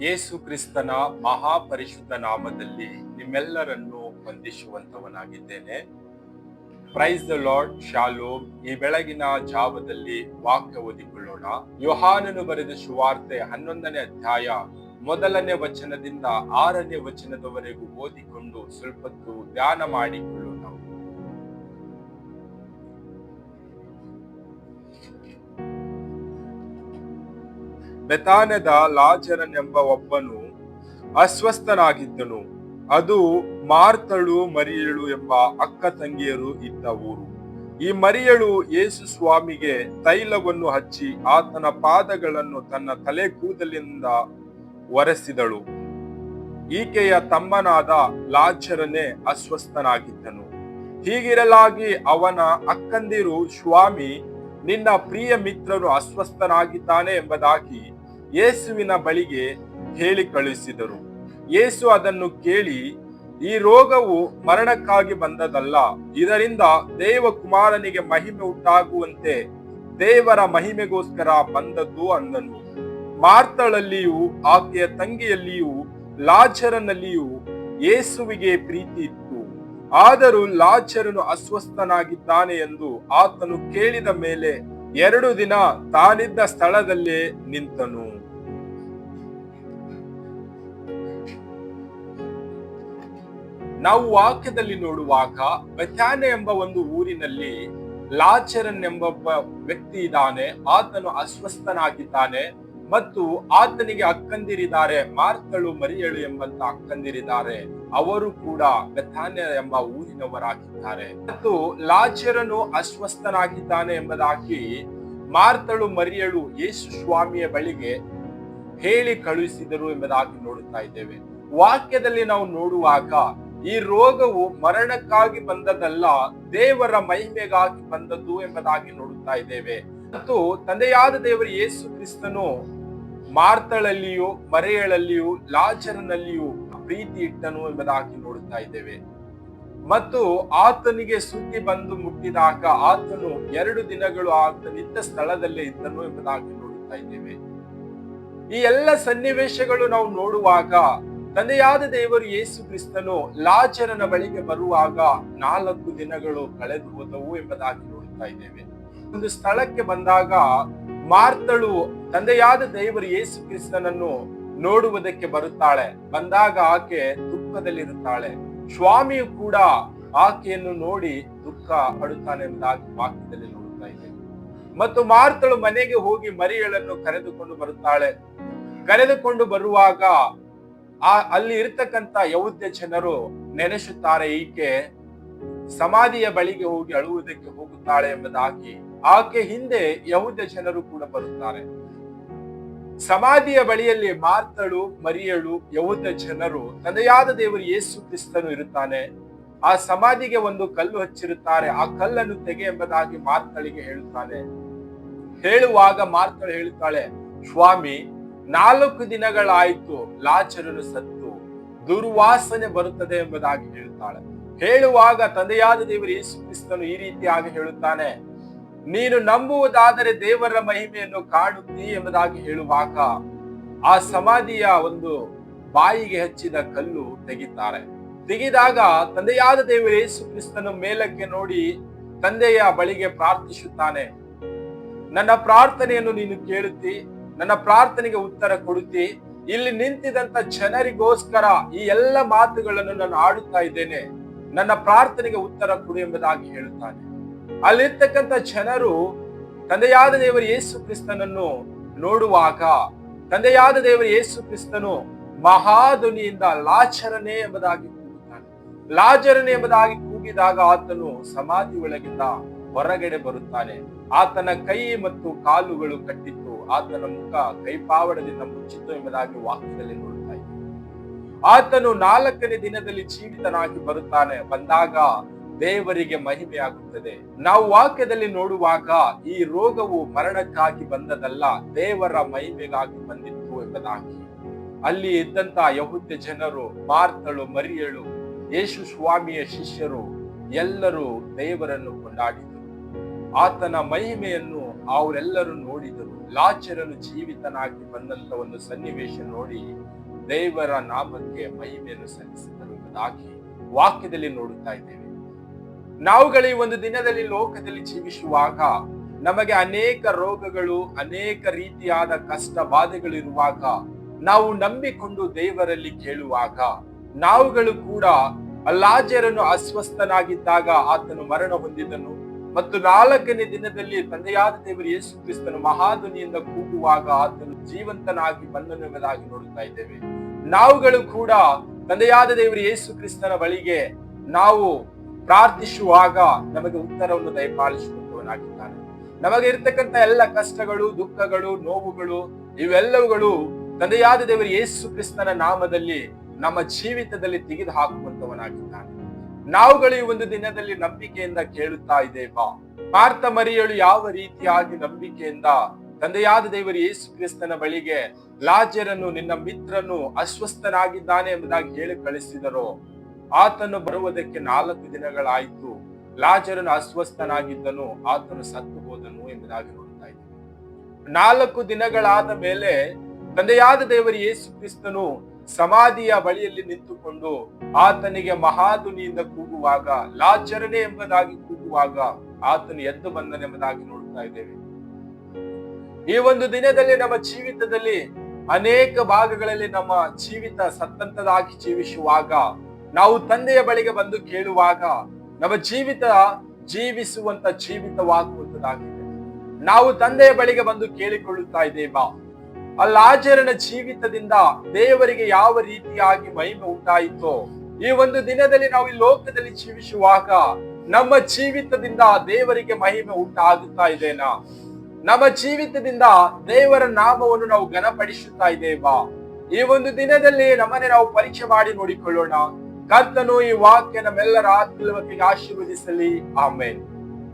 ಯೇಸು ಕ್ರಿಸ್ತನ ಮಹಾಪರಿಶುದ್ಧ ನಾಮದಲ್ಲಿ ನಿಮ್ಮೆಲ್ಲರನ್ನು ವಂದಿಸುವಂತವನಾಗಿದ್ದೇನೆ. Praise the Lord, shalom. ಈ ಬೆಳಗಿನ ಜಾವದಲ್ಲಿ ವಾಕ್ಯ ಓದಿಕೊಳ್ಳೋಣ. ಯೋಹಾನನು ಬರೆದ ಸುವಾರ್ತೆ 11ನೇ ಅಧ್ಯಾಯ 1ನೇ ವಚನದಿಂದ 6ನೇ ವಚನದವರೆಗೂ ಓದಿಕೊಂಡು ಸ್ವಲ್ಪ ಧ್ಯಾನ ಮಾಡಿಕೊಳ್ಳೋಣ. ಬೆತಾನ್ಯದ ಲಾಜರನೆಂಬ ಒಬ್ಬನು ಅಸ್ವಸ್ಥನಾಗಿದ್ದನು. ಅದು ಮಾರ್ತಳು, ಮರಿಯಳು ಎಂಬ ಅಕ್ಕ ತಂಗಿಯರು ಇದ್ದ ಊರು. ಈ ಮರಿಯಳು ಯೇಸು ಸ್ವಾಮಿಗೆ ತೈಲವನ್ನು ಹಚ್ಚಿ ಆತನ ಪಾದಗಳನ್ನು ತನ್ನ ತಲೆ ಕೂದಲಿನಿಂದ ಒರೆಸಿದಳು. ಈಕೆಯ ತಮ್ಮನಾದ ಲಾಜರನೇ ಅಸ್ವಸ್ಥನಾಗಿದ್ದನು. ಹೀಗಿರಲಾಗಿ ಅವನ ಅಕ್ಕಂದಿರು, ಸ್ವಾಮಿ, ನಿನ್ನ ಪ್ರಿಯ ಮಿತ್ರನು ಅಸ್ವಸ್ಥನಾಗಿದ್ದಾನೆ ಎಂಬುದಾಗಿ ಯೇಸುವಿನ ಬಳಿಗೆ ಹೇಳಿ ಕಳುಹಿಸಿದರು. ಯೇಸು ಅದನ್ನು ಕೇಳಿ, ಈ ರೋಗವು ಮರಣಕ್ಕಾಗಿ ಬಂದದಲ್ಲ, ಇದರಿಂದ ದೇವಕುಮಾರನಿಗೆ ಮಹಿಮೆ ಉಂಟಾಗುವಂತೆ ದೇವರ ಮಹಿಮೆಗೋಸ್ಕರ ಬಂದದ್ದು ಅಂದನು. ಮಾರ್ತಳಲ್ಲಿಯೂ ಆಕೆಯ ತಂಗಿಯಲ್ಲಿಯೂ ಲಾಜರನಲ್ಲಿಯೂ ಯೇಸುವಿಗೆ ಪ್ರೀತಿ ಇತ್ತು. ಆದರೂ ಲಾಜರನು ಅಸ್ವಸ್ಥನಾಗಿದ್ದಾನೆ ಎಂದು ಆತನು ಕೇಳಿದ ಮೇಲೆ 2 ದಿನ ತಾನಿದ್ದ ಸ್ಥಳದಲ್ಲೇ ನಿಂತನು. ನಾವು ವಾಕ್ಯದಲ್ಲಿ ನೋಡುವಾಗ ಬೆಥಾನ್ಯ ಎಂಬ ಒಂದು ಊರಿನಲ್ಲಿ ಲಾಜರನ್ ಎಂಬ ವ್ಯಕ್ತಿ ಇದ್ದಾನೆ. ಆತನು ಅಸ್ವಸ್ಥನಾಗಿದ್ದಾನೆ ಮತ್ತು ಆತನಿಗೆ ಅಕ್ಕಂದಿರಿದ್ದಾರೆ, ಮಾರ್ತಳು, ಮರಿಯಳು ಎಂಬಂತ ಅಕ್ಕಂದಿರಿದ್ದಾರೆ. ಅವರು ಕೂಡ ಬೆಥಾನ್ಯ ಎಂಬ ಊರಿನವರಾಗಿದ್ದಾರೆ. ಮತ್ತು ಲಾಜರನು ಅಸ್ವಸ್ಥನಾಗಿದ್ದಾನೆ ಎಂಬುದಾಗಿ ಮಾರ್ತಳು, ಮರಿಯಳು ಯೇಸು ಸ್ವಾಮಿಯ ಬಳಿಗೆ ಹೇಳಿ ಕಳುಹಿಸಿದರು ಎಂಬುದಾಗಿ ನೋಡುತ್ತಾ ಇದ್ದೇವೆ. ವಾಕ್ಯದಲ್ಲಿ ನಾವು ನೋಡುವಾಗ ಈ ರೋಗವು ಮರಣಕ್ಕಾಗಿ ಬಂದದಲ್ಲ, ದೇವರ ಮಹಿಮೆಗಾಗಿ ಬಂದದ್ದು ಎಂಬುದಾಗಿ ನೋಡುತ್ತಾ ಇದ್ದೇವೆ. ಮತ್ತು ತಂದೆಯಾದ ದೇವರು ಯೇಸು ಕ್ರಿಸ್ತನು ಮಾರ್ತಳಲ್ಲಿಯೂ ಮರಿಯಳಲ್ಲಿಯೂ ಲಾಜರನಲ್ಲಿಯೂ ಪ್ರೀತಿ ಇಟ್ಟನು ಎಂಬುದಾಗಿ ನೋಡುತ್ತಾ ಇದ್ದೇವೆ. ಮತ್ತು ಆತನಿಗೆ ಸುದ್ದಿ ಬಂದು ಮುಟ್ಟಿದಾಗ ಆತನು 2 ದಿನಗಳು ಆತನಿದ್ದ ಸ್ಥಳದಲ್ಲೇ ಇದ್ದನು ಎಂಬುದಾಗಿ ನೋಡುತ್ತಾ ಇದ್ದೇವೆ. ಈ ಎಲ್ಲ ಸನ್ನಿವೇಶಗಳು ನಾವು ನೋಡುವಾಗ ತಂದೆಯಾದ ದೇವರು ಯೇಸು ಕ್ರಿಸ್ತನು ಲಾಜರನ ಬಳಿಗೆ ಬರುವಾಗ 4 ದಿನಗಳು ಕಳೆದು ಹೋದವು ಎಂಬುದಾಗಿ ನೋಡುತ್ತಾ ಇದ್ದೇವೆ. ಒಂದು ಸ್ಥಳಕ್ಕೆ ಬಂದಾಗ ಮಾರ್ತಳು ತಂದೆಯಾದ ದೇವರು ಯೇಸು ಕ್ರಿಸ್ತನನ್ನು ನೋಡುವುದಕ್ಕೆ ಬರುತ್ತಾಳೆ. ಬಂದಾಗ ಆಕೆ ದುಃಖದಲ್ಲಿರುತ್ತಾಳೆ. ಸ್ವಾಮಿಯು ಕೂಡ ಆಕೆಯನ್ನು ನೋಡಿ ದುಃಖ ಪಡುತ್ತಾನೆ ಎಂಬುದಾಗಿ ವಾಕ್ಯದಲ್ಲಿ ನೋಡುತ್ತಾ ಇದ್ದೇವೆ. ಮತ್ತು ಮಾರ್ತಳು ಮನೆಗೆ ಹೋಗಿ ಮರಿಯಳನ್ನು ಕರೆದುಕೊಂಡು ಬರುತ್ತಾಳೆ. ಕರೆದುಕೊಂಡು ಬರುವಾಗ ಅಲ್ಲಿ ಇರ್ತಕ್ಕಂಥ ಯಹೂದ್ಯ ಜನರು ನೆನೆಸುತ್ತಾರೆ, ಈಕೆ ಸಮಾಧಿಯ ಬಳಿಗೆ ಹೋಗಿ ಅಳುವುದಕ್ಕೆ ಹೋಗುತ್ತಾಳೆ ಎಂಬುದಾಗಿ. ಆಕೆ ಹಿಂದೆ ಯಹೂದ್ಯ ಜನರು ಕೂಡ ಬರುತ್ತಾರೆ. ಸಮಾಧಿಯ ಬಳಿಯಲ್ಲಿ ಮಾರ್ತಳು, ಮರಿಯಳು, ಯಹೂದ್ಯ ಜನರು, ತಂದೆಯಾದ ದೇವರು ಯೇಸು ಕ್ರಿಸ್ತನು ಇರುತ್ತಾನೆ. ಆ ಸಮಾಧಿಗೆ ಒಂದು ಕಲ್ಲು ಹಚ್ಚಿರುತ್ತಾರೆ. ಆ ಕಲ್ಲನ್ನು ತೆಗೆ ಎಂಬುದಾಗಿ ಮಾರ್ತಳಿಗೆ ಹೇಳುತ್ತಾನೆ. ಹೇಳುವಾಗ ಮಾರ್ತಳು ಹೇಳುತ್ತಾಳೆ, ಸ್ವಾಮಿ, 4 ದಿನಗಳಾಯಿತು ಲಾಜರನು ಸತ್ತು, ದುರ್ವಾಸನೆ ಬರುತ್ತದೆ ಎಂಬುದಾಗಿ ಹೇಳುತ್ತಾಳೆ. ಹೇಳುವಾಗ ತಂದೆಯಾದ ದೇವರು ಯೇಸು ಕ್ರಿಸ್ತನು ಈ ರೀತಿಯಾಗಿ ಹೇಳುತ್ತಾನೆ, ನೀನು ನಂಬುವುದಾದರೆ ದೇವರ ಮಹಿಮೆಯನ್ನು ಕಾಣುತ್ತೀ ಎಂಬುದಾಗಿ ಹೇಳುವಾಗ ಆ ಸಮಾಧಿಯ ಒಂದು ಬಾಯಿಗೆ ಹಚ್ಚಿದ ಕಲ್ಲು ತೆಗಿತಾರೆ. ತೆಗೆದಾಗ ತಂದೆಯಾದ ದೇವರು ಯೇಸು ಕ್ರಿಸ್ತನು ಮೇಲಕ್ಕೆ ನೋಡಿ ತಂದೆಯ ಬಳಿಗೆ ಪ್ರಾರ್ಥಿಸುತ್ತಾನೆ, ನನ್ನ ಪ್ರಾರ್ಥನೆಯನ್ನು ನೀನು ಕೇಳುತ್ತಿ, ನನ್ನ ಪ್ರಾರ್ಥನೆಗೆ ಉತ್ತರ ಕೊಡುತ್ತಿ. ಇಲ್ಲಿ ನಿಂತಿದಂತ ಜನರಿಗೋಸ್ಕರ ಈ ಎಲ್ಲ ಮಾತುಗಳನ್ನು ನಾನು ಆಡುತ್ತಾ ಇದ್ದೇನೆ, ನನ್ನ ಪ್ರಾರ್ಥನೆಗೆ ಉತ್ತರ ಕೊಡು ಎಂಬುದಾಗಿ ಹೇಳುತ್ತಾನೆ. ಅಲ್ಲಿರ್ತಕ್ಕಂಥ ಜನರು ತಂದೆಯಾದ ದೇವರು ಯೇಸು ಕ್ರಿಸ್ತನನ್ನು ನೋಡುವಾಗ ತಂದೆಯಾದ ದೇವರು ಯೇಸು ಕ್ರಿಸ್ತನು ಮಹಾಧ್ವನಿಯಿಂದ ಲಾಜರನೇ ಎಂಬುದಾಗಿ ಕೂಗುತ್ತಾನೆ. ಲಾಜರನೇ ಎಂಬುದಾಗಿ ಕೂಗಿದಾಗ ಆತನು ಸಮಾಧಿ ಒಳಗಿಂದ ಹೊರಗಡೆ ಬರುತ್ತಾನೆ. ಆತನ ಕೈ ಮತ್ತು ಕಾಲುಗಳು ಕಟ್ಟಿತ್ತು, ಆತನ ಮುಖ ಕೈಪಾವಡದಿಂದ ಮುಚ್ಚಿತ್ತು ಎಂಬುದಾಗಿ ವಾಕ್ಯದಲ್ಲಿ ನೋಡುತ್ತಾ ಇದ್ದೆ. ಆತನು 4ನೇ ದಿನದಲ್ಲಿ ಜೀವಿತನಾಗಿ ಬರುತ್ತಾನೆ. ಬಂದಾಗ ದೇವರಿಗೆ ಮಹಿಮೆಯಾಗುತ್ತದೆ. ನಾವು ವಾಕ್ಯದಲ್ಲಿ ನೋಡುವಾಗ ಈ ರೋಗವು ಮರಣಕ್ಕಾಗಿ ಬಂದದಲ್ಲ, ದೇವರ ಮಹಿಮೆಗಾಗಿ ಬಂದಿತ್ತು ಎಂಬುದಾಗಿ. ಅಲ್ಲಿ ಇದ್ದಂತ ಯಹೂದ್ಯ ಜನರು, ಮಾರ್ತಳು, ಮರಿಯಳು, ಯೇಸು ಸ್ವಾಮಿಯ ಶಿಷ್ಯರು ಎಲ್ಲರೂ ದೇವರನ್ನು ಕೊಂಡಾಡಿದರು. ಆತನ ಮಹಿಮೆಯನ್ನು ಅವರೆಲ್ಲರೂ ನೋಡಿದರು. ಲಾಜರನು ಜೀವಿತನಾಗಿ ಬಂದಂತ ಒಂದು ಸನ್ನಿವೇಶ ನೋಡಿ ದೇವರ ನಾಮಕ್ಕೆ ಮಹಿಮೆಯನ್ನು ಸಲ್ಲಿಸಿದರು ಎಂಬುದಾಗಿ ವಾಕ್ಯದಲ್ಲಿ ನೋಡುತ್ತಾ ಇದ್ದೇವೆ. ನಾವುಗಳು ಈ ಒಂದು ದಿನದಲ್ಲಿ ಲೋಕದಲ್ಲಿ ಜೀವಿಸುವಾಗ ನಮಗೆ ಅನೇಕ ರೋಗಗಳು, ಅನೇಕ ರೀತಿಯಾದ ಕಷ್ಟ ಬಾಧೆಗಳು ಇರುವಾಗ ನಾವು ನಂಬಿಕೊಂಡು ದೇವರಲ್ಲಿ ಕೇಳುವಾಗ ನಾವುಗಳು ಕೂಡ ಲಾಜರನು ಅಸ್ವಸ್ಥನಾಗಿದ್ದಾಗ ಆತನು ಮರಣ ಹೊಂದಿದನು ಮತ್ತು 4ನೇ ದಿನದಲ್ಲಿ ತಂದೆಯಾದ ದೇವರು ಯೇಸು ಕ್ರಿಸ್ತನು ಮಹಾಧ್ವನಿಯಿಂದ ಕೂಗುವಾಗ ಆತನು ಜೀವಂತನಾಗಿ ಬಂದನು ಎಂಬುದಾಗಿ ನೋಡುತ್ತಾ ಇದ್ದೇವೆ. ನಾವುಗಳು ಕೂಡ ತಂದೆಯಾದ ದೇವರು ಯೇಸು ಕ್ರಿಸ್ತನ ಬಳಿಗೆ ನಾವು ಪ್ರಾರ್ಥಿಸುವಾಗ ನಮಗೆ ಉತ್ತರವನ್ನು ದಯಪಾಲಿಸುವಂತವನಾಗಿದ್ದಾನೆ. ನಮಗೆ ಇರ್ತಕ್ಕಂಥ ಎಲ್ಲ ಕಷ್ಟಗಳು, ದುಃಖಗಳು, ನೋವುಗಳು ಇವೆಲ್ಲವುಗಳು ತಂದೆಯಾದ ದೇವರು ಯೇಸು ಕ್ರಿಸ್ತನ ನಾಮದಲ್ಲಿ ನಮ್ಮ ಜೀವಿತದಲ್ಲಿ ತೆಗೆದು ಹಾಕುವಂತವನಾಗಿದ್ದಾನೆ. ನಾವುಗಳು ಈ ಒಂದು ದಿನದಲ್ಲಿ ನಂಬಿಕೆಯಿಂದ ಕೇಳುತ್ತಾ ಇದ್ದೇವಾ? ಮಾರ್ತ ಮರಿಯಳು ಯಾವ ರೀತಿಯಾಗಿ ನಂಬಿಕೆಯಿಂದ ತಂದೆಯಾದ ದೇವರು ಯೇಸು ಕ್ರಿಸ್ತನ ಬಳಿಗೆ ಲಾಜರನು ನಿನ್ನ ಮಿತ್ರನು ಅಸ್ವಸ್ಥನಾಗಿದ್ದಾನೆ ಎಂಬುದಾಗಿ ಹೇಳಿ ಕಳಿಸಿದರೋ, ಆತನು ಬರುವುದಕ್ಕೆ 4 ದಿನಗಳಾಯಿತು. ಲಾಜರನು ಅಸ್ವಸ್ಥನಾಗಿದ್ದನು, ಆತನು ಸತ್ತು ಹೋದನು ಎಂಬುದಾಗಿ ನೋಡ್ತಾ ಇದ್ದೇವೆ. 4 ದಿನಗಳಾದ ಮೇಲೆ ತಂದೆಯಾದ ದೇವರು ಯೇಸು ಕ್ರಿಸ್ತನು ಸಮಾಧಿಯ ಬಳಿಯಲ್ಲಿ ನಿಂತುಕೊಂಡು ಆತನಿಗೆ ಮಹಾಧ್ವನಿಯಿಂದ ಕೂಗುವಾಗ, ಲಾಜರನೇ ಎಂಬುದಾಗಿ ಕೂಗುವಾಗ ಆತನು ಎದ್ದು ಬಂದನೆಂಬುದಾಗಿ ನೋಡ್ತಾ ಇದ್ದೇವೆ. ಈ ಒಂದು ದಿನದಲ್ಲಿ ನಮ್ಮ ಜೀವಿತದಲ್ಲಿ ಅನೇಕ ಭಾಗಗಳಲ್ಲಿ ನಮ್ಮ ಜೀವಿತ ಸತ್ತಂತದಾಗಿ ಜೀವಿಸುವಾಗ ನಾವು ತಂದೆಯ ಬಳಿಗೆ ಬಂದು ಕೇಳುವಾಗ ನಮ್ಮ ಜೀವಿತ ಜೀವಿಸುವಂತ ಜೀವಿತವಾಗುವಂತದಾಗಿದೆ. ನಾವು ತಂದೆಯ ಬಳಿಗೆ ಬಂದು ಕೇಳಿಕೊಳ್ಳುತ್ತಾ ಇದ್ದೇವಾ? ಆ ಲಾಜರನ ಜೀವಿತದಿಂದ ದೇವರಿಗೆ ಯಾವ ರೀತಿಯಾಗಿ ಮಹಿಮೆ ಉಂಟಾಯಿತೋ ಈ ಒಂದು ದಿನದಲ್ಲಿ ನಾವು ಈ ಲೋಕದಲ್ಲಿ ಜೀವಿಸುವಾಗ ನಮ್ಮ ಜೀವಿತದಿಂದ ದೇವರಿಗೆ ಮಹಿಮೆ ಉಂಟಾಗುತ್ತಾ ಇದೆನಾ? ನಮ್ಮ ಜೀವಿತದಿಂದ ದೇವರ ನಾಮವನ್ನು ನಾವು ಘನಪಡಿಸುತ್ತಾ ಇದ್ದೇವಾ? ಈ ಒಂದು ದಿನದಲ್ಲಿ ನಮ್ಮನ್ನೇ ನಾವು ಪರೀಕ್ಷೆ ಮಾಡಿ ನೋಡಿಕೊಳ್ಳೋಣ. ಕರ್ತನು ಈ ವಾಕ್ಯ ನಮ್ಮೆಲ್ಲರ ಆತ್ಮೀಯತೆಗೆ ಆಶೀರ್ವದಿಸಲಿ. ಆಮೆನ್.